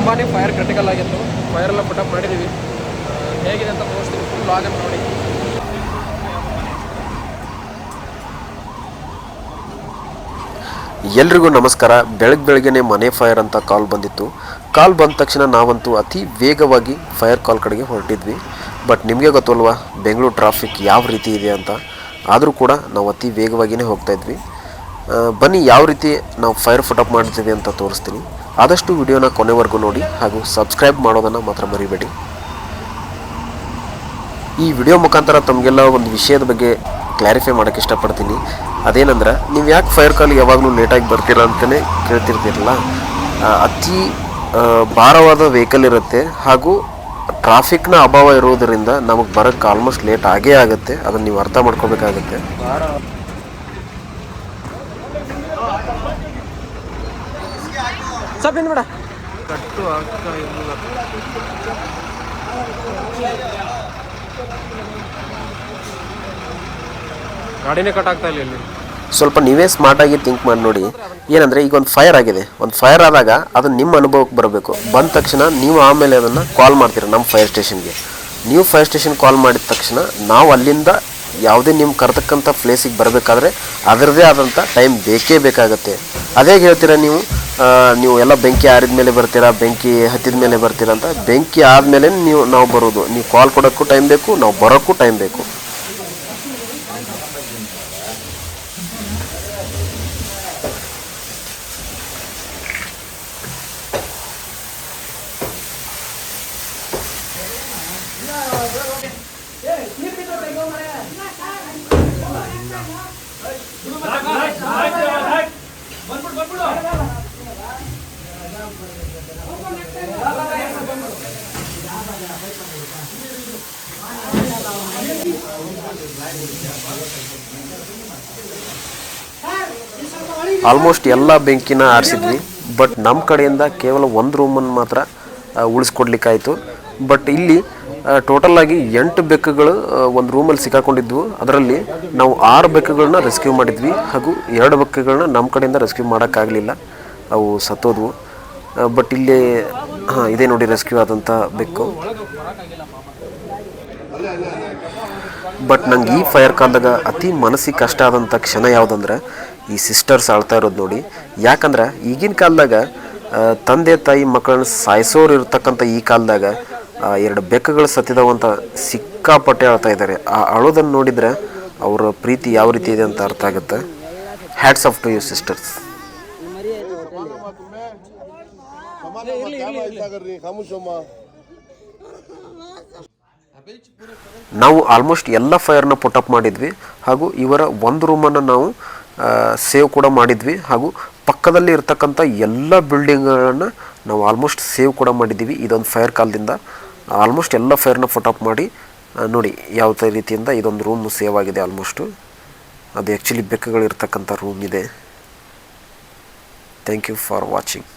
ತುಂಬಾ fire critical ಆಗಿತ್ತು. ಫೈರೆಲ್ಲ put up ಮಾಡಿದ್ದೀವಿ. ಹೇಗಿದೆ ಅಂತ ತೋರಿಸ್ತೀನಿ, ಫುಲ್ ಲಾಗನ್ನು ನೋಡಿ. ಎಲ್ರಿಗೂ ನಮಸ್ಕಾರ. ಬೆಳಗ್ಗೆನೆ ಮನೆ ಫೈರ್ ಅಂತ ಕಾಲ್ ಬಂದಿತ್ತು. ಕಾಲ್ ಬಂದ ತಕ್ಷಣ ನಾವಂತೂ ಅತಿ ವೇಗವಾಗಿ ಫೈರ್ ಕಾಲ್ ಕಡೆಗೆ ಹೊರಟಿದ್ವಿ. ಬಟ್ ನಿಮಗೆ ಗೊತ್ತಲ್ವಾ ಬೆಂಗಳೂರು ಟ್ರಾಫಿಕ್ ಯಾವ ರೀತಿ ಇದೆ ಅಂತ. ಆದರೂ ಕೂಡ ನಾವು ಅತಿ ವೇಗವಾಗಿಯೇ ಹೋಗ್ತಾಯಿದ್ವಿ. ಬನ್ನಿ ಯಾವ ರೀತಿ ನಾವು ಫೈರ್ ಫುಟಪ್ ಮಾಡ್ತೀವಿ ಅಂತ ತೋರಿಸ್ತೀನಿ. ಆದಷ್ಟು ವಿಡಿಯೋನ ಕೊನೆವರೆಗೂ ನೋಡಿ ಹಾಗೂ ಸಬ್ಸ್ಕ್ರೈಬ್ ಮಾಡೋದನ್ನು ಮಾತ್ರ ಮರಿಬೇಡಿ. ಈ ವಿಡಿಯೋ ಮುಖಾಂತರ ತಮಗೆಲ್ಲ ಒಂದು ವಿಷಯದ ಬಗ್ಗೆ ಕ್ಲಾರಿಫೈ ಮಾಡೋಕ್ಕೆ ಇಷ್ಟಪಡ್ತೀನಿ. ಅದೇನಂದ್ರೆ, ನೀವು ಯಾಕೆ ಫೈರ್ ಕಾಲ್ ಯಾವಾಗಲೂ ಲೇಟಾಗಿ ಬರ್ತೀರಾ ಅಂತಲೇ ಕೇಳ್ತಿರ್ತೀರಲ್ಲ. ಅತಿ ಭಾರವಾದ ವೆಹಿಕಲ್ ಇರುತ್ತೆ ಹಾಗೂ ಟ್ರಾಫಿಕ್ನ ಅಭಾವ ಇರೋದರಿಂದ ನಮಗೆ ಬರೋಕ್ಕೆ ಆಲ್ಮೋಸ್ಟ್ ಲೇಟ್ ಆಗೇ ಆಗುತ್ತೆ. ಅದನ್ನು ನೀವು ಅರ್ಥ ಮಾಡ್ಕೋಬೇಕಾಗುತ್ತೆ. ಬೇಡ ಕಟ್ಟು ಆಗ್ತಾ ಇಲ್ಲ. ಗಾಡಿನೇ ಕಟ್ ಆಗ್ತಾ ಇಲ್ಲ ಇಲ್ಲಿ. ಸ್ವಲ್ಪ ನೀವೇ ಸ್ಮಾರ್ಟಾಗಿ ಥಿಂಕ್ ಮಾಡಿ ನೋಡಿ. ಏನಂದರೆ, ಈಗ ಒಂದು ಫೈರ್ ಆಗಿದೆ. ಒಂದು ಫೈರ್ ಆದಾಗ ಅದು ನಿಮ್ಮ ಅನುಭವಕ್ಕೆ ಬರಬೇಕು. ಬಂದ ತಕ್ಷಣ ನೀವು ಆಮೇಲೆ ಅದನ್ನು ಕಾಲ್ ಮಾಡ್ತೀರ ನಮ್ಮ ಫೈರ್ ಸ್ಟೇಷನ್ಗೆ. ನೀವು ಫೈರ್ ಸ್ಟೇಷನ್ ಕಾಲ್ ಮಾಡಿದ ತಕ್ಷಣ ನಾವು ಅಲ್ಲಿಂದ ಯಾವುದೇ ನಿಮ್ಮ ಕರ್ತಕ್ಕಂಥ ಪ್ಲೇಸಿಗೆ ಬರಬೇಕಾದ್ರೆ ಅದರದ್ದೇ ಆದಂಥ ಟೈಮ್ ಬೇಕೇ ಬೇಕಾಗುತ್ತೆ. ಅದೇ ಹೇಳ್ತೀರಾ ನೀವು ಎಲ್ಲ ಬೆಂಕಿ ಆರಿದ ಮೇಲೆ ಬರ್ತೀರಾ, ಬೆಂಕಿ ಹತ್ತಿದ ಮೇಲೆ ಬರ್ತೀರಾ ಅಂತ. ಬೆಂಕಿ ಆದಮೇಲೆ ನಾವು ಬರೋದು. ನೀವು ಕಾಲ್ ಕೊಡೋಕ್ಕೂ ಟೈಮ್ ಬೇಕು, ನಾವು ಬರೋಕ್ಕೂ ಟೈಮ್ ಬೇಕು. ಆಲ್ಮೋಸ್ಟ್ ಎಲ್ಲ ಬೆಂಕಿನ ಆರಿಸಿದ್ವಿ. ಬಟ್ ನಮ್ಮ ಕಡೆಯಿಂದ ಕೇವಲ ಒಂದು ರೂಮನ್ನು ಮಾತ್ರ ಉಳಿಸ್ಕೊಡ್ಲಿಕ್ಕಾಯಿತು. ಬಟ್ ಇಲ್ಲಿ ಟೋಟಲಾಗಿ 8 ಬೆಕ್ಕುಗಳು ಒಂದು ರೂಮಲ್ಲಿ ಸಿಕ್ಕಾಕೊಂಡಿದ್ವು. ಅದರಲ್ಲಿ ನಾವು 6 ಬೆಕ್ಕುಗಳನ್ನ ರೆಸ್ಕ್ಯೂ ಮಾಡಿದ್ವಿ ಹಾಗೂ 2 ಬೆಕ್ಕುಗಳನ್ನ ನಮ್ಮ ಕಡೆಯಿಂದ ರೆಸ್ಕ್ಯೂ ಮಾಡೋಕ್ಕಾಗಲಿಲ್ಲ, ಅವು ಸತ್ತೋದ್ವು. ಬಟ್ ಇಲ್ಲಿ ಇದೇ ನೋಡಿ ರೆಸ್ಕ್ಯೂ ಆದಂಥ ಬೆಕ್ಕು. ಬಟ್ ನಂಗೆ ಈ ಫೈರ್ ಕಾಲ್ದಾಗ ಅತಿ ಮನಸ್ಸಿಗೆ ಕಷ್ಟ ಆದಂಥ ಕ್ಷಣ ಯಾವುದಂದ್ರೆ, ಈ ಸಿಸ್ಟರ್ಸ್ ಆಳ್ತಾ ಇರೋದು ನೋಡಿ. ಯಾಕಂದ್ರೆ ಈಗಿನ ಕಾಲದಾಗ ತಂದೆ ತಾಯಿ ಮಕ್ಕಳನ್ನ ಸಾಯಿಸೋರು ಇರ್ತಕ್ಕಂಥ ಈ ಕಾಲದಾಗ 2 ಬೆಕ್ಕುಗಳು ಸತ್ತಿದಾವಂತ ಸಿಕ್ಕಾಪಟ್ಟೆ ಅಳ್ತಾ ಇದ್ದಾರೆ. ಆ ಅಳೋದನ್ನು ನೋಡಿದರೆ ಅವರ ಪ್ರೀತಿ ಯಾವ ರೀತಿ ಇದೆ ಅಂತ ಅರ್ಥ ಆಗುತ್ತೆ. Hats off to you sisters. ನಾವು ಆಲ್ಮೋಸ್ಟ್ ಎಲ್ಲ ಫೈರ್ನ ಪುಟಪ್ ಮಾಡಿದ್ವಿ ಹಾಗೂ ಇವರ ಒಂದು ರೂಮನ್ನು ನಾವು ಸೇವ್ ಕೂಡ ಮಾಡಿದ್ವಿ ಹಾಗೂ ಪಕ್ಕದಲ್ಲಿ ಇರ್ತಕ್ಕಂಥ ಎಲ್ಲ ಬಿಲ್ಡಿಂಗ್ಗಳನ್ನು ನಾವು ಆಲ್ಮೋಸ್ಟ್ ಸೇವ್ ಕೂಡ ಮಾಡಿದ್ದೀವಿ. ಇದೊಂದು ಫೈರ್ ಕಾಲ್ದಿಂದ ಆಲ್ಮೋಸ್ಟ್ ಎಲ್ಲ ಫೈರ್ನ ಫುಟಪ್ ಮಾಡಿ ನೋಡಿ ಯಾವ ರೀತಿಯಿಂದ ಇದೊಂದು ರೂಮ್ ಸೇವ್ ಆಗಿದೆ. ಆಲ್ಮೋಸ್ಟು ಅದು ಆ್ಯಕ್ಚುಲಿ ಬೆಕ್ಕುಗಳಿರ್ತಕ್ಕಂಥ ರೂಮ್ ಇದೆ. Thank you for watching.